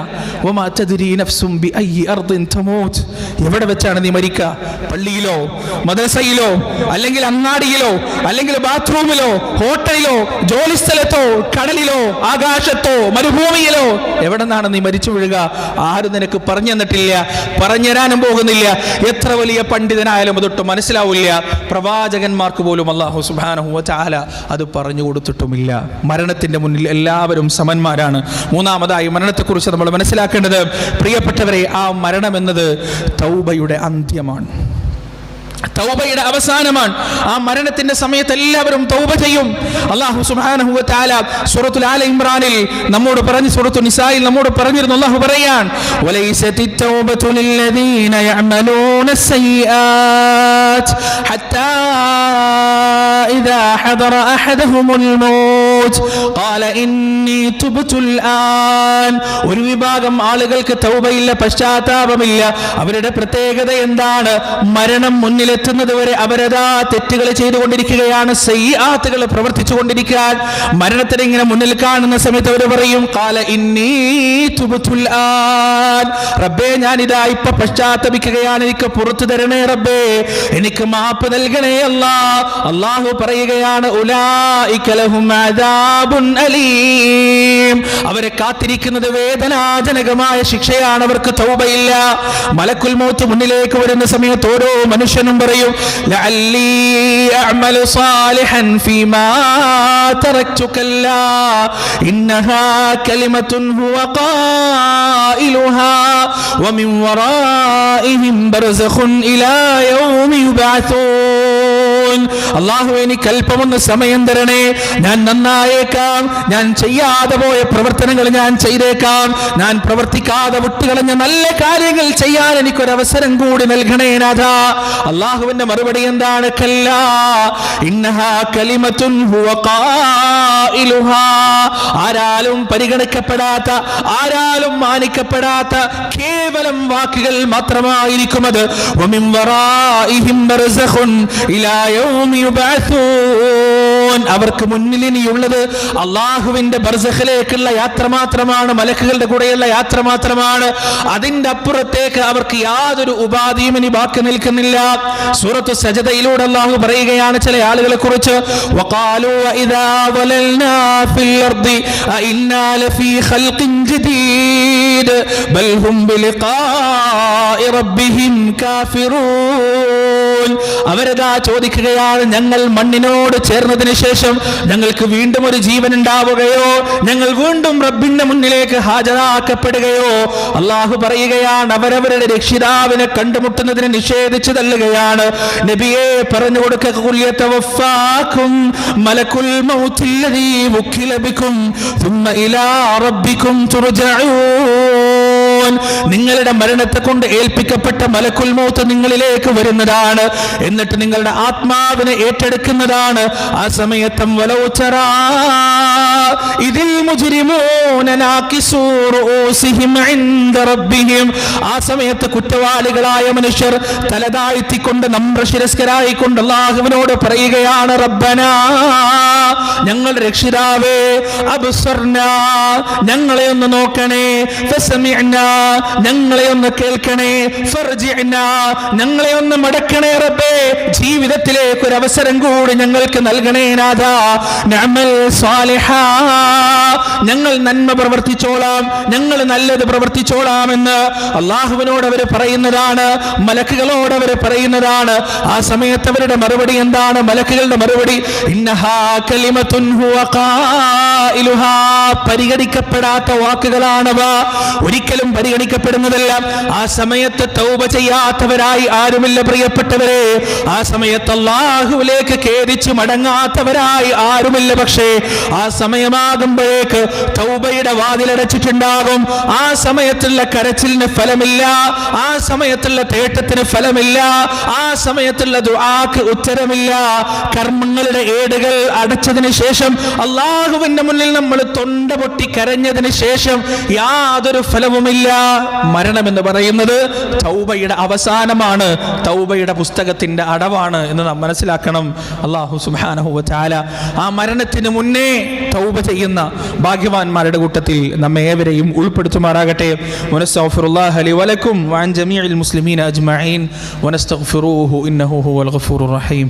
എവിടെ വെച്ചാണ് നീ മരിക്കുക? പള്ളിയിലോ, മദ്രസയിലോ, അല്ലെങ്കിൽ അങ്ങാടിയിലോ, അല്ലെങ്കിൽ ബാത്റൂമിലോ, ഹോട്ടലിലോ, ജോലിസ്ഥലത്തോ, കടലിലോ, ആകാശത്തോ, മരുഭൂമിയിലോ, എവിടെ നിന്നാണ് നീ മരിച്ചു വീഴുക? ആരും നിനക്ക് പറഞ്ഞു തന്നിട്ടില്ല, പറഞ്ഞു തരാനും പോകുന്നില്ല. എത്ര വലിയ പണ്ഡിതനായാലും അതൊട്ട് മനസ്സിലാവില്ല. പ്രവാചകന്മാർക്ക് പോലും അല്ലാഹു സുബ്ഹാനഹു വ തആല അത് പറഞ്ഞു കൊടുത്തിട്ടുമില്ല. മരണത്തിന്റെ മുന്നിൽ എല്ലാവരും സമന്മാരാണ്. മൂന്നാമതായി മരണത്തെക്കുറിച്ച് നമ്മൾ മനസ്സിലാക്കേണ്ടത്, പ്രിയപ്പെട്ടവരെ, ആ മരണം എന്നത് തൗബയുടെ അന്ത്യമാണ്, തൗബയുടെ അവസാനമാണ്. ആ മരണത്തിന്റെ സമയത്ത് എല്ലാവരും തൗബ ചെയ്യും. അല്ലാഹു സുബ്ഹാനഹു വ തആല സൂറത്തുൽ ആല ഇംറാനിൽ നമ്മോട് പറഞ്ഞു, സൂറത്തുൽ നിസായിൽ നമ്മോട് പറഞ്ഞിരുന്നു. അല്ലാഹു പറയാൻ, വലൈസതിത് തൗബതു ലില്ലദീന യഅമലൂന സയ്യിആത് ഹത്താ ഇദാ ഹദറ അഹദഹുമുൽ മൗത്ത് ഖാല ഇന്നി തുബ്തുൽ ആൻ. ഒരു വിഭാഗം ആളുകൾക്ക് തൗബയില്ല, പശ്ചാത്താപമില്ല. അവരുടെ പ്രത്യേകത എന്താണ്? മരണം മുന്നിലെത്തുന്നത് വരെ അവരതാ തെറ്റുകൾ ചെയ്തുകൊണ്ടിരിക്കുകയാണ്, സയ്യിആത്തുകൾ പ്രവർത്തിച്ചു കൊണ്ടിരിക്കാൻ. മരണത്തിന് ഇങ്ങനെ മുന്നിൽ കാണുന്ന സമയത്ത് അവർ പറയും, ഖാല ഇന്നി തുബ്തുൽ ആൻ. റബ്ബേ, ഞാനിതാ ഇപ്പൊ പശ്ചാത്തപിക്കുകയാണ്, എനിക്ക് പുറത്തു തരണേ റബ്ബേ, എനിക്ക് മാപ്പ് നൽകണേ അല്ലാ. അല്ലാഹു പറയുകയാണ്, ഉലൈക ലഹും അദാബ് അദാബുൻ അലീം. അവരെ കാത്തിരിക്കുന്നത് വേദനാജനകമായ ശിക്ഷയാണ്. അവർക്ക് തൗബയില്ല. മലക്കുൽ മൗത്ത് മുന്നിലേക്ക് വരുന്ന സമയത്ത് ഓരോ മനുഷ്യനും പറയും ലഅല്ലി അഅമലു സാലിഹൻ ഫീമാ തറക്തു കല്ലാ ഇന്നഹാ കലിമത്തുൻ ഹുവ ഖായിലുഹാ വമിൻ വറാഇഹിം ബർസഖുൻ ഇലാ യൗമി യുബഅസൂൻ. അല്ലാഹുവേ, എനിക്ക് അല്പമൊന്ന് സമയം തരണേ. ഞാൻ നന്നായേക്കാം, ഞാൻ ചെയ്യാതെ പോയ പ്രവർത്തനങ്ങൾ ഞാൻ ചെയ്തേക്കാം, ഞാൻ പ്രവർത്തിക്കാതെ വിട്ടുകളഞ്ഞ നല്ല കാര്യങ്ങൾ ചെയ്യാൻ എനിക്കൊരവസരം കൂടി നൽകണേ നാഥാ. അല്ലാഹുവിന്റെ മറുപടി എന്താണ്? കല്ലാ ഇന്നഹാ കലിമത്തുൻ ഹുവ ഖായിലുഹാ. ആരാലും പരിഗണിക്കപ്പെടാത്ത, ആരാലും മാനിക്കപ്പെടാത്ത കേവലം വാക്കുകൾ മാത്രമായിരിക്കും അത്. വമിൻ വറാഇഹിം ബർസഖുൻ ഇലാ യൗമി യുബഅസൂൻ. അവർക്ക് മുന്നിൽ ഇനിയുള്ളത് അള്ളാഹുവിന്റെ ബർസഖിലേക്കുള്ള യാത്ര മാത്രമാണ്, മലക്കുകളുടെ കൂടെയുള്ള യാത്ര മാത്രമാണ്. അതിന്റെ അപ്പുറത്തേക്ക് അവർക്ക് യാതൊരു ഉപാധിയും ഇനി ബാക്കി നിൽക്കുന്നില്ല. സൂറത്തു സജദയിലൂടെ അള്ളാഹു പറയുകയാണ് ചില ആളുകളെ കുറിച്ച്. വഖാലൂ ഇദാ വലൽനാ ഫിൽ അർദി അഇന്നാ ലഫീ ഖൽഖിൻ ജദീദ് ബൽ ഹും ബിലിഖാഇ റബ്ബിഹിം കാഫിറൂൻ. അവരതാ ചോദിക്കുകയാണ്, ഞങ്ങൾ മണ്ണിനോട് ചേർന്നതിന് ശേഷം ഞങ്ങൾക്ക് വീണ്ടും ഒരു ജീവൻ ഉണ്ടാവുകയോ, ഞങ്ങൾ വീണ്ടും റബ്ബിന്റെ മുന്നിലേക്ക് ഹാജരാക്കപ്പെടുകയോ? അള്ളാഹു പറയുകയാണ്, അവരവരുടെ രക്ഷിതാവിനെ കണ്ടുമുട്ടുന്നതിനെ നിഷേധിച്ചു തള്ളുകയാണ്. നബിയെ പറഞ്ഞു കൊടുക്കുക, മലക്കുൽ മൗത്തില്ലദീ വുക്കില ബികും സുമ്മ ഇലാ റബ്ബികും തുർജഊൻ. നിങ്ങളുടെ മരണത്തെ കൊണ്ട് ഏൽപ്പിക്കപ്പെട്ട മലക്കുൽ മൗത്ത് നിങ്ങളിലേക്ക് വരുന്നതാണ്, എന്നിട്ട് നിങ്ങളുടെ ആത്മാവിനെ ഏറ്റെടുക്കുന്നതാണ്. ആ സമയത്തും വലൗ തറാ ഇതിൽ മുജ്രിമൂന നാകിസൂ റൂസിഹിം ഇൻദ റബ്ബിഹിം. ആ സമയത്ത് കുറ്റവാളികളായ മനുഷ്യർ തലതാഴ്ത്തിക്കൊണ്ട് നമ്രശിരസ്കരായിക്കൊണ്ട് അല്ലാഹുവിനോട് പറയുകയാണ്, റബ്ബനാ, ഞങ്ങളുടെ രക്ഷിതാവേ, അബ്സർനാ, ഞങ്ങളെ ഒന്ന് നോക്കണേ, ഫസമിഅനാ, ഞങ്ങളെ ഒന്ന് കേൾക്കണേ, ഫർജിഅനാ, ഞങ്ങളെ ഒന്ന് മടക്കണേ റബ്ബേ, ജീവിതത്തിലേക്ക് ഒരു അവസരം കൂടി ഞങ്ങൾക്ക് നൽകണേ നാഥാ. നഅമൽ സാലിഹാ, ഞങ്ങൾ നന്മ പ്രവർത്തിച്ചോളാം, ഞങ്ങൾ നല്ലത് പ്രവർത്തിച്ചോളാം എന്ന് അള്ളാഹുവിനോട് അവർ പറയുന്നതാണ്, മലക്കുകളോട് അവർ പറയുന്നതാണ്. ആ സമയത്ത് അവരുടെ മറുപടി എന്താണ്? മലക്കുകളുടെ മറുപടി ഇന്നഹാ കലിമത്തുൻ ഹുവ ഖായിലുഹാ. പരിഗണിക്കപ്പെടാത്ത വാക്കുകളാണവ, ഒരിക്കലും പരിഗണിക്കപ്പെടുന്നതല്ല. ആ സമയത്ത് തൗബ ചെയ്യാത്തവരായി ആരുമില്ല പ്രിയപ്പെട്ടവരെ. ആ സമയത്ത് അല്ലാഹുവിലേക്ക് ഖേദിച്ച് മടങ്ങാത്തവരായി ആരുമില്ല. പക്ഷേ ആ സമയമാകുമ്പോഴേക്ക് തൗബയുടെ വാതിലടച്ചിട്ടുണ്ടാകും. ആ സമയത്തുള്ള കരച്ചിലിന് ഫലമില്ല, ആ സമയത്തുള്ള തേട്ടത്തിന് ഫലമില്ല, ആ സമയത്തുള്ള ദുആക്ക് ഉത്തരമില്ല. കർമ്മങ്ങളുടെ ഏടുകൾ അടച്ചതിന് ശേഷം, അല്ലാഹുവിന്റെ മുന്നിൽ നമ്മൾ തൊണ്ട പൊട്ടി കരഞ്ഞതിന് ശേഷം യാതൊരു ഫലവുമില്ല. മരണം എന്ന് പറയുന്നത് തൗബയുടെ അവസാനമാണ്, തൗബയുടെ പുസ്തകത്തിന്റെ അടവാണ് എന്ന് നാം മനസ്സിലാക്കണം. അല്ലാഹു സുബ്ഹാനഹു വ തആല ആ മരണത്തിന് മുന്നേ തൗബ ചെയ്യുന്ന ഭാഗ്യവാന്മാരുടെ കൂട്ടത്തിൽ നമ്മെ ഏവരെയും ഉൾപ്പെടുത്തുമാറാകട്ടെ. വനസ്തഗ്ഫിറുല്ലാഹ ലി വലക്കും വഅൻ ജമീഇൽ മുസ്ലിമീന അജ്മഈൻ വനസ്തഗ്ഫിറൂഹു ഇന്നഹു ഹുവൽ ഗഫൂറുർ റഹീം.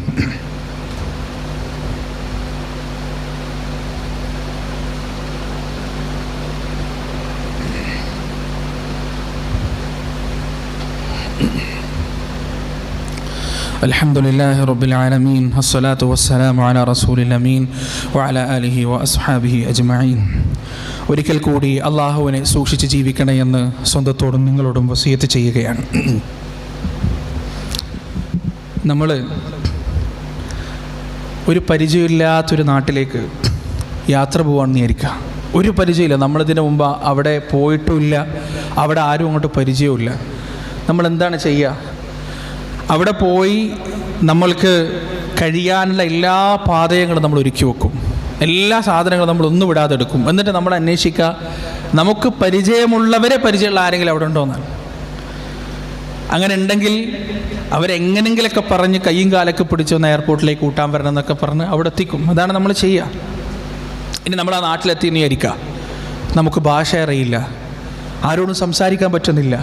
അൽഹംദുലില്ലാഹി റബ്ബിൽ ആലമീൻ വസ്സലാത്തു വസ്സലാമു അലാ റസൂലിൽ അമീൻ വഅലാ ആലിഹി വഅസ്ഹാബിഹി അജ്മഈൻ. ഒരിക്കൽ കൂടി അള്ളാഹുവിനെ സൂക്ഷിച്ച് ജീവിക്കണേ എന്ന് സ്വന്തത്തോടും നിങ്ങളോടും വസിയത്ത് ചെയ്യുകയാണ്. നമ്മൾ ഒരു പരിചയമില്ലാത്തൊരു നാട്ടിലേക്ക് യാത്ര പോകാമെന്ന് വിചാരിക്കുക. ഒരു പരിചയമില്ല, നമ്മളിതിനു മുമ്പ് അവിടെ പോയിട്ടുമില്ല, അവിടെ ആരും അങ്ങോട്ട് പരിചയമില്ല. നമ്മൾ എന്താണ് ചെയ്യുക? അവിടെ പോയി നമ്മൾക്ക് കഴിയാനുള്ള എല്ലാ പാതയങ്ങളും നമ്മൾ ഒരുക്കി വെക്കും, എല്ലാ സാധനങ്ങളും നമ്മൾ ഒന്നും വിടാതെ എടുക്കും. എന്നിട്ട് നമ്മൾ അന്വേഷിക്കുക നമുക്ക് പരിചയമുള്ളവരെ, പരിചയമുള്ള ആരെങ്കിലും അവിടെ ഉണ്ടോ എന്നാണ്. അങ്ങനെ ഉണ്ടെങ്കിൽ അവരെങ്ങനെങ്കിലൊക്കെ പറഞ്ഞ് കയ്യും കാലൊക്കെ പിടിച്ചൊന്ന് എയർപോർട്ടിലേക്ക് കൂട്ടാൻ വരണം എന്നൊക്കെ പറഞ്ഞ് അവിടെ എത്തിക്കും. അതാണ് നമ്മൾ ചെയ്യുക. ഇനി നമ്മൾ ആ നാട്ടിലെത്തി വിചാരിക്കുക, നമുക്ക് ഭാഷ അറിയില്ല, ആരോടും സംസാരിക്കാൻ പറ്റുന്നില്ല,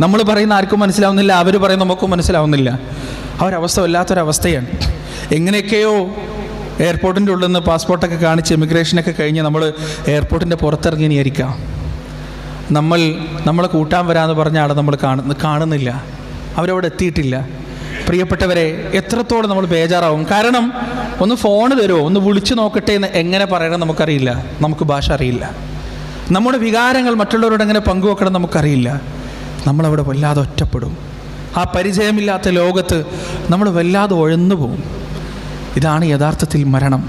നമ്മൾ പറയുന്ന ആർക്കും മനസ്സിലാവുന്നില്ല, അവർ പറയുന്ന നമുക്കും മനസ്സിലാവുന്നില്ല. ആ ഒരവസ്ഥ വല്ലാത്തൊരവസ്ഥയാണ്. എങ്ങനെയൊക്കെയോ എയർപോർട്ടിൻ്റെ ഉള്ളിൽ നിന്ന് പാസ്പോർട്ടൊക്കെ കാണിച്ച് ഇമിഗ്രേഷനൊക്കെ കഴിഞ്ഞ് നമ്മൾ എയർപോർട്ടിൻ്റെ പുറത്തിറങ്ങിയിരിക്കാം. നമ്മളെ കൂട്ടാൻ വരാമെന്ന് പറഞ്ഞ ആളെ നമ്മൾ കാണുന്നില്ല, അവരവിടെ എത്തിയിട്ടില്ല. പ്രിയപ്പെട്ടവരെ, എത്രത്തോളം നമ്മൾ ബേജാറാവും. കാരണം ഒന്ന് ഫോൺ തരുമോ, ഒന്ന് വിളിച്ചു നോക്കട്ടെ എന്ന് എങ്ങനെ പറയണം നമുക്കറിയില്ല, നമുക്ക് ഭാഷ അറിയില്ല. നമ്മുടെ വികാരങ്ങൾ മറ്റുള്ളവരോട് എങ്ങനെ പങ്കുവെക്കണം നമുക്കറിയില്ല. നമ്മളവിടെ വല്ലാതെ ഒറ്റപ്പെടും. ആ പരിചയമില്ലാത്ത ലോകത്ത് നമ്മൾ വല്ലാതെ ഉഴന്നു പോകും. ഇതാണ് യഥാർത്ഥത്തിൽ മരണം.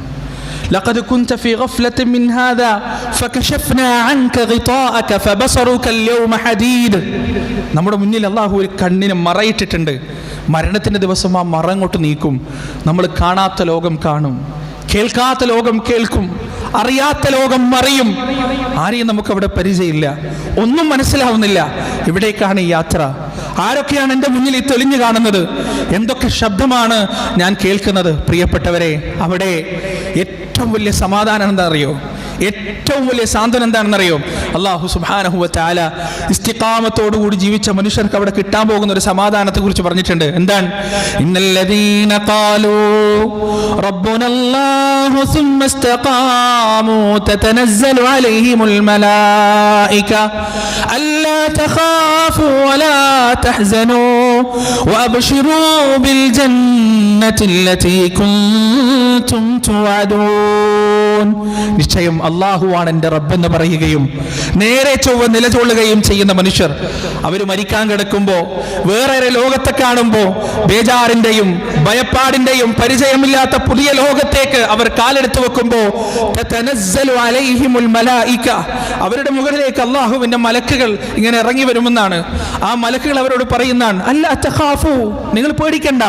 لقد كنت في غفلة من هذا فكشفنا عنك غطاءك فبصرك اليوم حديد. നമ്മുടെ മുന്നിൽ അല്ലാഹു ഒരു കണ്ണിനെ മറയിട്ടിട്ടുണ്ട്. മരണത്തിൻ്റെ ദിവസം ആ മറ അങ്ങോട്ട് നീക്കും. നമ്മൾ കാണാത്ത ലോകം കാണും, കേൾക്കാത്ത ലോകം കേൾക്കും, അറിയാത്ത ലോകം അറിയും. ആരെയും നമുക്കവിടെ പരിചയമില്ല, ഒന്നും മനസ്സിലാവുന്നില്ല. ഇവിടേക്കാണ് ഈ യാത്ര. ആരൊക്കെയാണ് എൻ്റെ മുന്നിൽ ഈ തെളിഞ്ഞു കാണുന്നത്? എന്തൊക്കെ ശബ്ദമാണ് ഞാൻ കേൾക്കുന്നത്? പ്രിയപ്പെട്ടവരെ, അവിടെ ഏറ്റവും വലിയ സമാധാനം എന്താ അറിയോ? ഏറ്റവും വലിയ സാന്ത്വനം എന്താണെന്നറിയോ? അല്ലാഹു സുബ്ഹാനഹു വ തആല ഇസ്തിഖാമത്തോടുകൂടി ജീവിച്ച മനുഷ്യർക്ക് അവിടെ കിട്ടാൻ പോകുന്ന ഒരു സമാധാനത്തെ കുറിച്ച് പറഞ്ഞിട്ടുണ്ട്. എന്താണ്? ഇന്നല്ലദീന ഖാലൂ റബ്ബുനല്ലാഹു സുമ്മ ഇസ്തഖാമൂ തതനസ്സലു അലൈഹിമുൽ മലായിക അല്ലാ തഖാഫൂ വലാ തഹ്സനൂ വഅബ്ശിറൂ ബിൽ ജന്നത്തി അല്ലതീ കുൻതും തുഅദൂൻ. നിശ്ചയം അല്ലാഹുവാണ് എൻ്റെ റബ്ബെന്ന് പറയുകയും നേരെ ചൊവ്വ നിലകൊള്ളുകയും ചെയ്യുന്ന മനുഷ്യർ അവർ മരിക്കാൻ കിടക്കുമ്പോൾ, വേറെ ലോകത്തെ കാണുമ്പോൾ ബേജാറിൻ്റെയും ഭയപ്പാടിൻ്റെയും പരിചയമില്ലാത്ത പുതിയ ലോകത്തേക്ക് അവർ കാലെടുത്ത് വെക്കുമ്പോൾ തതനസ്സലു അലൈഹിമുൽ മലായിക, അവരുടെ മുകളിലേക്ക് അല്ലാഹുവിൻ്റെ മലക്കുകൾ ഇങ്ങനെ ഇറങ്ങി വരുമെന്നാണ്. ആ മലക്കുകൾ അവരോട് പറയുന്നതാണ്, അല്ലാ തഖാഫു, നിങ്ങൾ പേടിക്കണ്ട,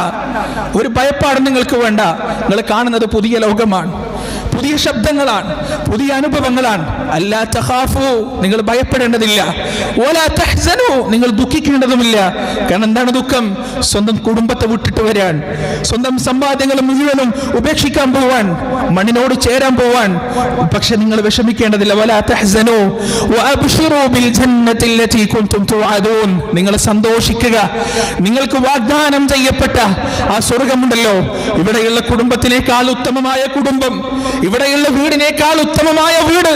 ഒരു ഭയപ്പാടും നിങ്ങൾക്ക് വേണ്ട. നിങ്ങൾ കാണുന്നത് പുതിയ ലോകമാണ്, പുതിയ ശബ്ദങ്ങളാണ്, പുതിയ അനുഭവങ്ങളാണ്. അല്ലാ തഖാഫു, നിങ്ങൾ ഭയപ്പെടേണ്ടതില്ല. വലാ തഹ്സനു, നിങ്ങൾ ദുഃഖിക്കേണ്ടതുമില്ല. കാരണം എന്താണ് ദുഃഖം? സ്വന്തം കുടുംബത്തെ വിട്ടിട്ട് വരാൻ, സ്വന്തം സമ്പാദ്യങ്ങൾ മുഴുവനും ഉപേക്ഷിക്കാൻ പോവാൻ, മണ്ണിനോട് ചേരാൻ പോവാൻ. പക്ഷെ നിങ്ങൾ വിഷമിക്കേണ്ടതില്ല. വലാ തഹ്സനു വഅബ്ശിറൂ ബിൽ ജന്നത്തി അല്ലതീ കുൻതും തുഅദൂൻ, നിങ്ങൾ സന്തോഷിക്കുക. നിങ്ങൾക്ക് വാഗ്ദാനം ചെയ്യപ്പെട്ട ആ സ്വർഗ്ഗമുണ്ടല്ലോ, ഇവിടെയുള്ള കുടുംബത്തിനേക്കാൾ ഉത്തമമായ കുടുംബം, ഇവിടെയുള്ള വീടിനേക്കാൾ ഉത്തമമായ വീട്,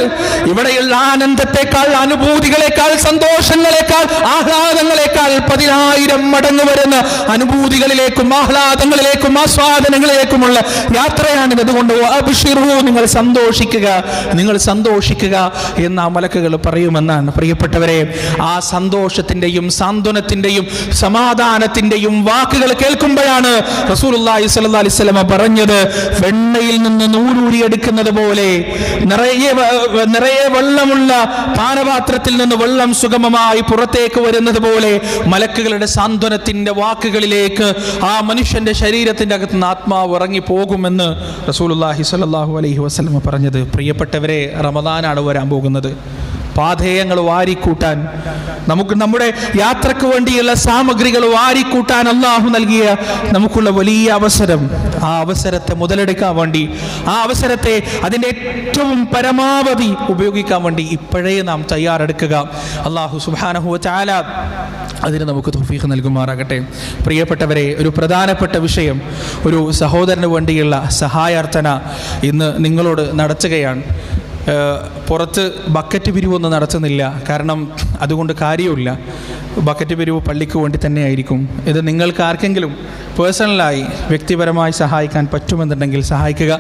ഇവിടെയുള്ള ആനന്ദത്തെക്കാൾ, അനുഭൂതികളെക്കാൾ, സന്തോഷങ്ങളെക്കാൾ, ആഹ്ലാദങ്ങളെക്കാൾ 10,000 മടങ്ങ് വരുന്ന അനുഭൂതികളിലേക്കും ആഹ്ലാദങ്ങളിലേക്കും ആസ്വാദനങ്ങളിലേക്കുമുള്ള യാത്രയാണിത്. അതുകൊണ്ട് അബ്ശിറൂ, നിങ്ങൾ സന്തോഷിക്കുക, നിങ്ങൾ സന്തോഷിക്കുക എന്ന് ആ മലക്കുകൾ പറയുമെന്നാണ്. പ്രിയപ്പെട്ടവരെ, ആ സന്തോഷത്തിൻ്റെയും സാന്ത്വനത്തിൻ്റെയും സമാധാനത്തിൻ്റെയും വാക്കുകൾ കേൾക്കുമ്പോഴാണ് റസൂലുള്ളാഹി സ്വല്ലല്ലാഹി അലൈഹി വസല്ലം പറഞ്ഞത്, വെണ്ണയിൽ നിന്ന് നൂലൂരി എടുക്കുന്നത് പോലെ, നിറയെ വെള്ളമുള്ള പാനപാത്രത്തിൽ നിന്ന് വെള്ളം സുഗമമായി പുറത്തേക്ക് വരുന്നത് പോലെ മലക്കുകളുടെ സാന്ത്വനത്തിന്റെ വാക്കുകളിലേക്ക് ആ മനുഷ്യന്റെ ശരീരത്തിന്റെ അകത്ത് നിന്ന് ആത്മാവ് ഇറങ്ങി പോകുമെന്ന് റസൂലുള്ളാഹി സ്വല്ലല്ലാഹു അലൈഹി വസല്ലം പറഞ്ഞത്. പ്രിയപ്പെട്ടവരെ, റമദാനാണ് വരാൻ പോകുന്നത്. പാഥേയങ്ങൾ വാരിക്കൂട്ടാൻ, നമുക്ക് നമ്മുടെ യാത്രക്ക് വേണ്ടിയുള്ള സാമഗ്രികൾ വാരിക്കൂട്ടാൻ അല്ലാഹു നൽകിയ നമുക്കുള്ള വലിയ അവസരം. ആ അവസരത്തെ മുതലെടുക്കാൻ വേണ്ടി, ആ അവസരത്തെ അതിൻ്റെ ഏറ്റവും പരമാവധി ഉപയോഗിക്കാൻ വേണ്ടി ഇപ്പോഴേ നാം തയ്യാറെടുക്കുക. അല്ലാഹു സുബ്ഹാനഹു വ തആല അതിന് നമുക്ക് തൗഫീഖ് നൽകുമാറാകട്ടെ. പ്രിയപ്പെട്ടവരെ, ഒരു പ്രധാനപ്പെട്ട വിഷയം, ഒരു സഹോദരന് വേണ്ടിയുള്ള സഹായാർത്ഥന ഇന്ന് നിങ്ങളോട് നടത്തുകയാണ്. പുറത്ത് ബക്കറ്റ് പിരിവൊന്നും നടത്തുന്നില്ല, കാരണം അതുകൊണ്ട് കാര്യമില്ല. ബക്കറ്റ് പിരിവ് പള്ളിക്ക് വേണ്ടി തന്നെ ആയിരിക്കും. ഇത് നിങ്ങൾക്ക് ആർക്കെങ്കിലും പേഴ്സണലായി വ്യക്തിപരമായി സഹായിക്കാൻ പറ്റുമെന്നുണ്ടെങ്കിൽ സഹായിക്കുക.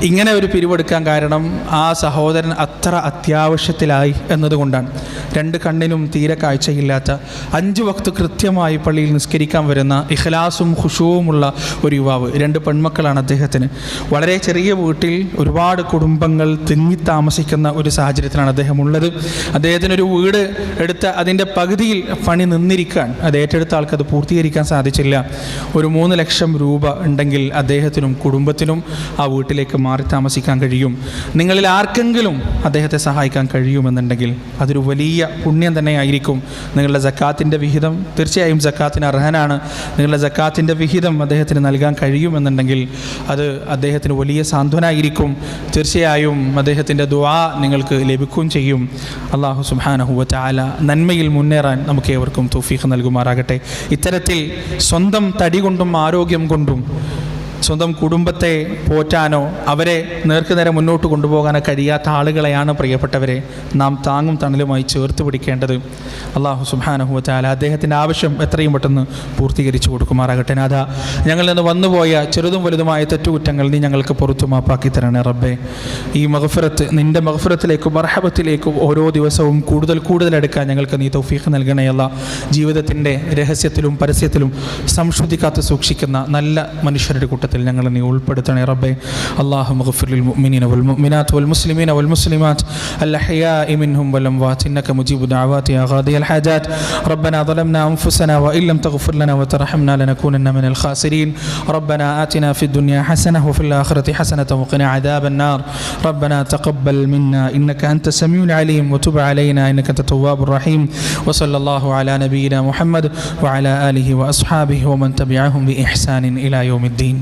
ഇങ്ങനെ ഒരു പിരിവെടുക്കാൻ കാരണം ആ സഹോദരൻ അത്ര അത്യാവശ്യത്തിലായി എന്നതുകൊണ്ടാണ്. 2 കണ്ണിനും തീരെ കാഴ്ചയില്ലാത്ത, 5 വക്ത് കൃത്യമായി പള്ളിയിൽ നിസ്കരിക്കാൻ വരുന്ന, ഇഖ്ലാസും ഖുശൂവുമുള്ള ഒരു യുവാവ്. 2 പെൺമക്കളാണ് അദ്ദേഹത്തിന്. വളരെ ചെറിയ വീട്ടിൽ ഒരുപാട് കുടുംബങ്ങൾ തിങ്ങി താമസിക്കുന്ന ഒരു സാഹചര്യത്തിലാണ് അദ്ദേഹം ഉള്ളത്. അദ്ദേഹത്തിനൊരു വീട് എടുത്ത് അതിൻ്റെ പകുതിയിൽ പണി നിന്നിരിക്കാൻ, അത് ഏറ്റെടുത്ത ആൾക്ക് അത് പൂർത്തീകരിക്കാൻ സാധിച്ചില്ല. ഒരു 3 ലക്ഷം രൂപ ഉണ്ടെങ്കിൽ അദ്ദേഹത്തിനും കുടുംബത്തിനും ആ വീട്ടിലേക്ക് മാറി താമസിക്കാൻ കഴിയും. നിങ്ങളിൽ ആർക്കെങ്കിലും അദ്ദേഹത്തെ സഹായിക്കാൻ കഴിയുമെന്നുണ്ടെങ്കിൽ അതൊരു വലിയ പുണ്യം തന്നെയായിരിക്കും. നിങ്ങളുടെ സക്കാത്തിൻ്റെ വിഹിതം, തീർച്ചയായും സക്കാത്തിന് അർഹനാണ്, നിങ്ങളുടെ സക്കാത്തിൻ്റെ വിഹിതം അദ്ദേഹത്തിന് നൽകാൻ കഴിയുമെന്നുണ്ടെങ്കിൽ അത് അദ്ദേഹത്തിന് വലിയ സാന്ത്വനമായിരിക്കും. തീർച്ചയായും അദ്ദേഹത്തിൻ്റെ ദുആ നിങ്ങൾക്ക് ലഭിക്കുകയും ചെയ്യും. അല്ലാഹു സുബ്ഹാനഹു വ തആല നന്മയിൽ മുന്നേറാൻ നമുക്ക് ഏവർക്കും തൗഫീഖ് നൽകുമാറാകട്ടെ. ഇത്തരത്തിൽ സ്വന്തം തടി കൊണ്ടും ആരോഗ്യം കൊണ്ടും സ്വന്തം കുടുംബത്തെ പോറ്റാനോ അവരെ നേർക്കുനേരെ മുന്നോട്ട് കൊണ്ടുപോകാനോ കഴിയാത്ത ആളുകളെയാണ് പ്രിയപ്പെട്ടവരെ നാം താങ്ങും തണലുമായി ചേർത്ത് പിടിക്കേണ്ടത്. അല്ലാഹു സുബ്ഹാനഹു വ തആല അദ്ദേഹത്തിൻ്റെ ആവശ്യം എത്രയും പെട്ടെന്ന് പൂർത്തീകരിച്ചു കൊടുക്കുമാറാകട്ടെ. നാഥ, ഞങ്ങളിൽ നിന്ന് വന്നുപോയ ചെറുതും വലുതുമായ തെറ്റുകുറ്റങ്ങൾ നീ ഞങ്ങൾക്ക് പുറത്തു മാപ്പാക്കി തരണേ റബ്ബേ. ഈ മഗ്ഫിറത്ത്, നിൻ്റെ മഗ്ഫിറത്തിലേക്കും മർഹബത്തിലേക്കും ഓരോ ദിവസവും കൂടുതൽ എടുക്കാൻ ഞങ്ങൾക്ക് നീ തൗഫീഖ് നൽകണേ അല്ലാ. ജീവിതത്തിൻ്റെ രഹസ്യത്തിലും പരസ്യത്തിലും സംശുദ്ധി കാത്ത് സൂക്ഷിക്കുന്ന നല്ല മനുഷ്യരുടെ കൂട്ടത്തിൽ ഞങ്ങൾ നീ ഉൾപ്പെടുത്തണേ റബ്ബേ. അല്ലാഹുമ്മ ഗ്ഫിർ ലിൽ മുഅ്മിനീന വൽ മുഅ്മിനാത്ത് വൽ മുസ്ലിമീന വൽ മുസ്ലിമാത്ത് അൽ അഹ്യാഇ മിൻഹും വൽ അംവാത്ത് ഇന്നക മുജീബു ദഅവാതി യാ ഖാദിയൽ ഹാജാത്ത്. റബ്ബനാ ളലംനാ അൻഫുസനാ വഇൻ ലം തഗ്ഫിർ ലനാ വതർഹംനാ ലനകൂനന്ന മിനൽ ഖാസിരീൻ. റബ്ബനാ ആതിനാ ഫിദ് ദുനിയാ ഹസനത വഫിൽ ആഖിറതി ഹസനത വഖിനാ അദാബൻ നാർ. റബ്ബനാ തഖബ്ബൽ മിന്നാ ഇന്നക അൻത സമീഉൽ അലീം വതുബ് അലൈനാ ഇന്നക അൻത തവ്വാബുർ റഹീം. വസല്ലല്ലാഹു അലാ നബിയിനാ മുഹമ്മദ് വഅലാ ആലിഹി വഅസ്ഹാബിഹി വമൻ തബിഅഹും ബിഇഹ്സാനിൻ ഇലാ യൗമിദ്ദീൻ.